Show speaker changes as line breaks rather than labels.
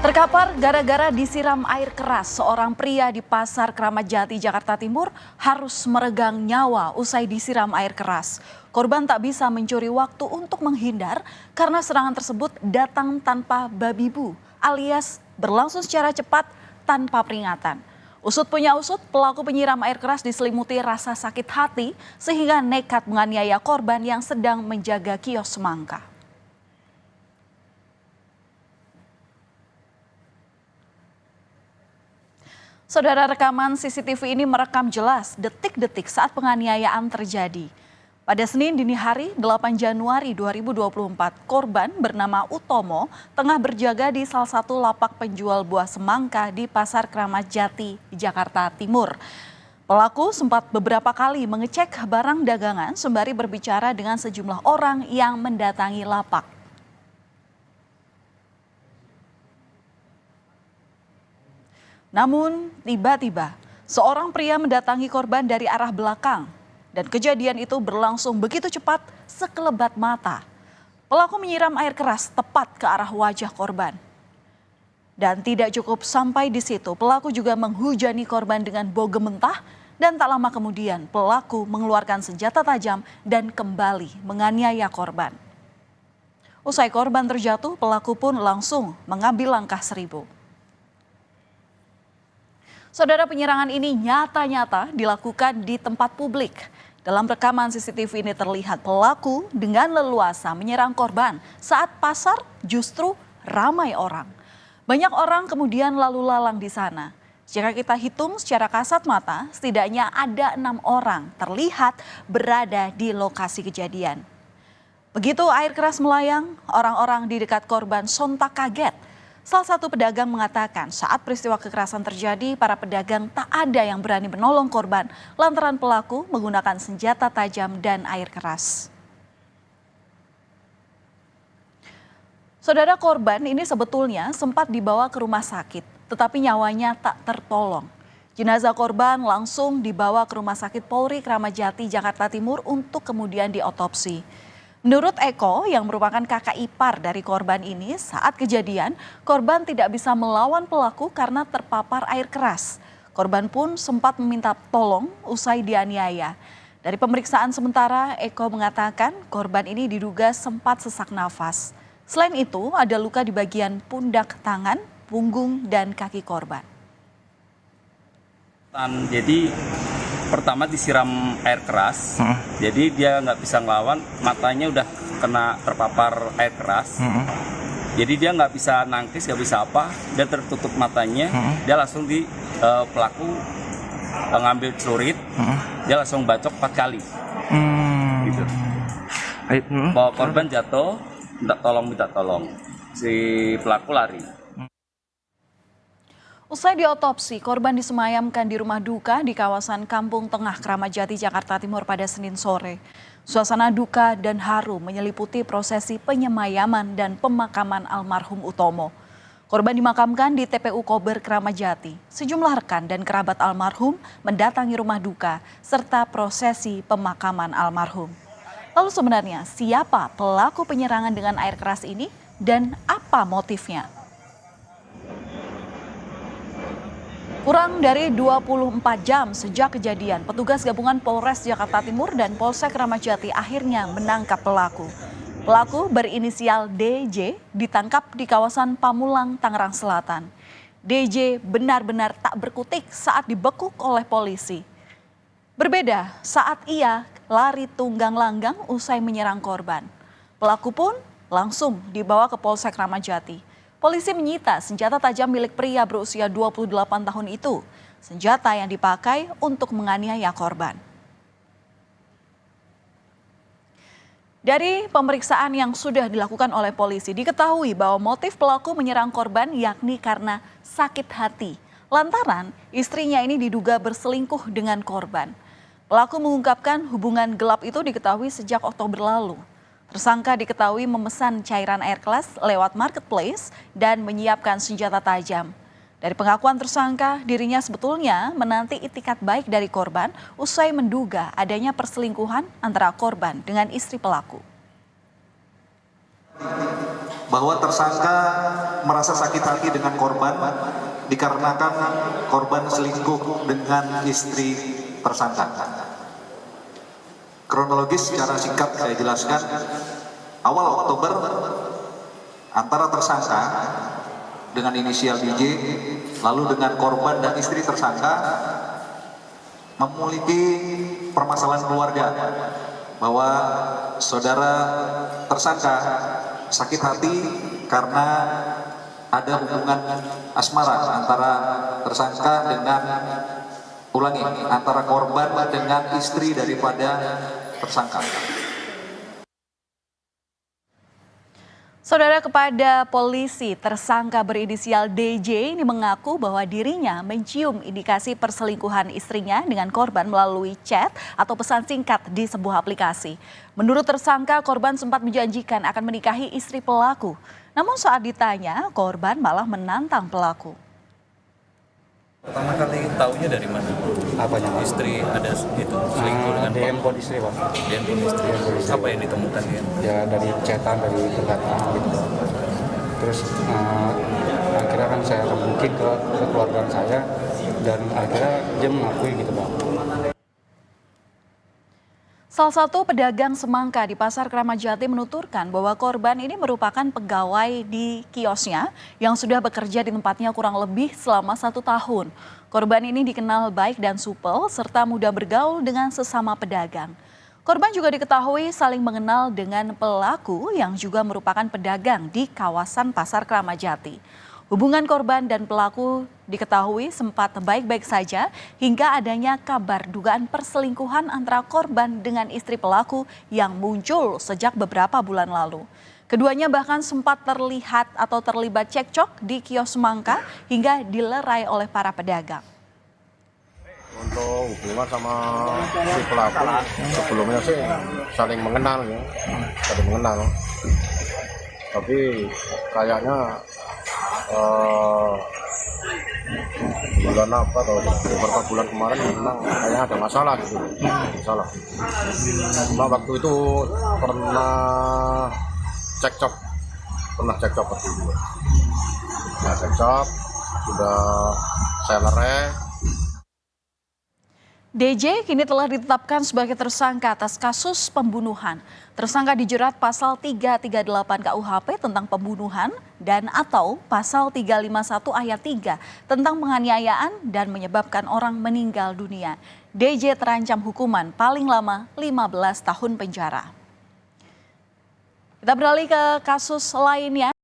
Terkapar gara-gara disiram air keras, seorang pria di Pasar Kramat Jati, Jakarta Timur harus meregang nyawa usai disiram air keras. Korban tak bisa mencuri waktu untuk menghindar karena serangan tersebut datang tanpa babi bu, alias berlangsung secara cepat tanpa peringatan. Usut punya usut, pelaku penyiram air keras diselimuti rasa sakit hati sehingga nekat menganiaya korban yang sedang menjaga kios semangka. Saudara, rekaman CCTV ini merekam jelas detik-detik saat penganiayaan terjadi. Pada Senin dini hari 8 Januari 2024, korban bernama Utomo tengah berjaga di salah satu lapak penjual buah semangka di Pasar Kramat Jati, Jakarta Timur. Pelaku sempat beberapa kali mengecek barang dagangan sembari berbicara dengan sejumlah orang yang mendatangi lapak. Namun tiba-tiba seorang pria mendatangi korban dari arah belakang dan kejadian itu berlangsung begitu cepat sekelebat mata. Pelaku menyiram air keras tepat ke arah wajah korban. Dan tidak cukup sampai di situ, pelaku juga menghujani korban dengan bogem mentah dan tak lama kemudian pelaku mengeluarkan senjata tajam dan kembali menganiaya korban. Usai korban terjatuh, pelaku pun langsung mengambil langkah 1000. Saudara, penyerangan ini nyata-nyata dilakukan di tempat publik. Dalam rekaman CCTV ini terlihat pelaku dengan leluasa menyerang korban saat pasar justru ramai orang. Banyak orang kemudian lalu lalang di sana. Jika kita hitung secara kasat mata, setidaknya ada 6 orang terlihat berada di lokasi kejadian. Begitu air keras melayang, orang-orang di dekat korban sontak kaget. Salah satu pedagang mengatakan saat peristiwa kekerasan terjadi, para pedagang tak ada yang berani menolong korban lantaran pelaku menggunakan senjata tajam dan air keras. Saudara, korban ini sebetulnya sempat dibawa ke rumah sakit, tetapi nyawanya tak tertolong. Jenazah korban langsung dibawa ke Rumah Sakit Polri Kramat Jati, Jakarta Timur untuk kemudian diotopsi. Menurut Eko yang merupakan kakak ipar dari korban ini, saat kejadian korban tidak bisa melawan pelaku karena terpapar air keras. Korban pun sempat meminta tolong usai dianiaya. Dari pemeriksaan sementara, Eko mengatakan korban ini diduga sempat sesak nafas. Selain itu, ada luka di bagian pundak, tangan, punggung, dan kaki korban.
Jadi pertama disiram air keras, jadi dia nggak bisa ngelawan, matanya udah kena terpapar air keras, jadi dia nggak bisa nangkis, nggak bisa apa, dia tertutup matanya, dia langsung pelaku ngambil celurit, dia langsung bacok 4 kali, gitu. Bawa korban jatuh, minta tolong, si pelaku lari.
Usai diotopsi, korban disemayamkan di rumah duka di kawasan Kampung Tengah Kramat Jati, Jakarta Timur pada Senin sore. Suasana duka dan haru menyeliputi prosesi penyemayaman dan pemakaman almarhum Utomo. Korban dimakamkan di TPU Kober Kramat Jati. Sejumlah rekan dan kerabat almarhum mendatangi rumah duka serta prosesi pemakaman almarhum. Lalu sebenarnya siapa pelaku penyerangan dengan air keras ini dan apa motifnya? Kurang dari 24 jam sejak kejadian, petugas gabungan Polres Jakarta Timur dan Polsek Kramat Jati akhirnya menangkap pelaku. Pelaku berinisial DJ ditangkap di kawasan Pamulang, Tangerang Selatan. DJ benar-benar tak berkutik saat dibekuk oleh polisi. Berbeda saat ia lari tunggang langgang usai menyerang korban. Pelaku pun langsung dibawa ke Polsek Kramat Jati. Polisi menyita senjata tajam milik pria berusia 28 tahun itu. Senjata yang dipakai untuk menganiaya korban. Dari pemeriksaan yang sudah dilakukan oleh polisi, diketahui bahwa motif pelaku menyerang korban yakni karena sakit hati. Lantaran istrinya ini diduga berselingkuh dengan korban. Pelaku mengungkapkan hubungan gelap itu diketahui sejak Oktober lalu. Tersangka diketahui memesan cairan air keras lewat marketplace dan menyiapkan senjata tajam. Dari pengakuan tersangka, dirinya sebetulnya menanti itikat baik dari korban usai menduga adanya perselingkuhan antara korban dengan istri pelaku.
bahwa tersangka merasa sakit hati dengan korban dikarenakan korban selingkuh dengan istri tersangka. Kronologis secara singkat saya jelaskan, awal Oktober antara tersangka dengan inisial DJ lalu dengan korban dan istri tersangka memiliki permasalahan keluarga, bahwa saudara tersangka sakit hati karena ada hubungan asmara antara tersangka dengan antara korban dengan istri daripada tersangka.
Saudara, kepada polisi, tersangka berinisial DJ ini mengaku bahwa dirinya mencium indikasi perselingkuhan istrinya dengan korban melalui chat atau pesan singkat di sebuah aplikasi. Menurut tersangka, korban sempat menjanjikan akan menikahi istri pelaku. Namun saat ditanya, korban malah menantang pelaku.
Pertama kali tahunya dari mana?
Apanya?
Istri ada itu selingkuh dengan
di handphone istri, Pak.
di handphone istri. Apa yang ditemukan dia?
Ya dari chatan, dari perkataan gitu. Terus akhirnya kan saya mungkin ke keluarga saya dan akhirnya dia mengakui gitu, Pak.
Salah satu pedagang semangka di Pasar Kramat Jati menuturkan bahwa korban ini merupakan pegawai di kiosnya yang sudah bekerja di tempatnya kurang lebih selama 1 tahun. Korban ini dikenal baik dan supel serta mudah bergaul dengan sesama pedagang. Korban juga diketahui saling mengenal dengan pelaku yang juga merupakan pedagang di kawasan Pasar Kramat Jati. Hubungan korban dan pelaku diketahui sempat baik-baik saja hingga adanya kabar dugaan perselingkuhan antara korban dengan istri pelaku yang muncul sejak beberapa bulan lalu. Keduanya bahkan sempat terlihat atau terlibat cekcok di kios semangka hingga dilerai oleh para pedagang.
Untuk hubungan sama si pelaku sebelumnya sih saling mengenal ya, saling mengenal. Tapi kayaknya bulan apa atau beberapa bulan kemarin memang kayaknya ada masalah gitu, masalah. Cuma waktu itu pernah cekcok waktu itu. Nah cekcok, sudah saya lerai.
DJ kini telah ditetapkan sebagai tersangka atas kasus pembunuhan. Tersangka dijerat pasal 338 KUHP tentang pembunuhan dan atau pasal 351 ayat 3 tentang penganiayaan dan menyebabkan orang meninggal dunia. DJ terancam hukuman paling lama 15 tahun penjara. Kita beralih ke kasus lainnya.